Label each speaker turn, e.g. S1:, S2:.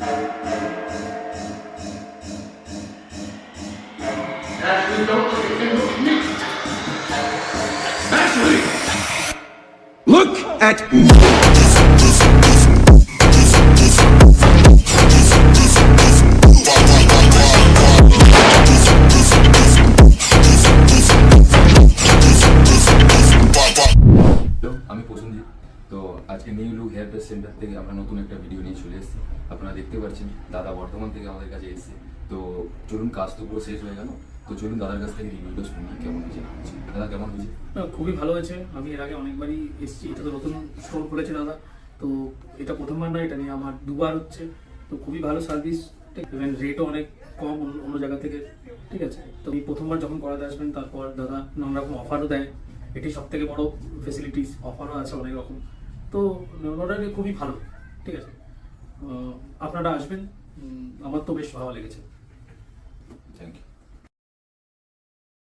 S1: Ashley, look at
S2: আমি প্রসেনজিৎ। তো আজকে New Look Hair Dress Centre থেকে আমরা নতুন একটা ভিডিও নিয়ে চলে এসেছি। আপনারা দেখতে পাচ্ছেন দাদা বর্ধমান থেকে আমাদের কাছে এসেছে। তো চলুন, কাজ তো পুরো শেষ হয়ে গেল। তো চলুন দাদার কাছ থেকে রিভিউটা শুনি কেমন হয়েছে। দাদা কেমন হয়েছে?
S3: খুবই ভালো হয়েছে। আমি এর আগে অনেকবারই এসেছি, এটা তো নতুন স্টোর খুলেছে দাদা, তো এটা প্রথমবার না, এটা নিয়ে আমার দুবার হচ্ছে। তো খুবই ভালো সার্ভিস, ইভেন রেটও অনেক কম অন্য জায়গা থেকে, ঠিক আছে। তো এই প্রথমবার যখন করাতে আসবেন, তারপর দাদা নানা রকম অফারও দেয়, এটি সব থেকে বড় ফেসিলিটিস, অফারও আছে অনেক রকম। তো মোটামুটি খুবই ভালো, ঠিক আছে। আপনারা আসবেন, আমার তো বেশ ভালো লেগেছে।
S2: Thank you.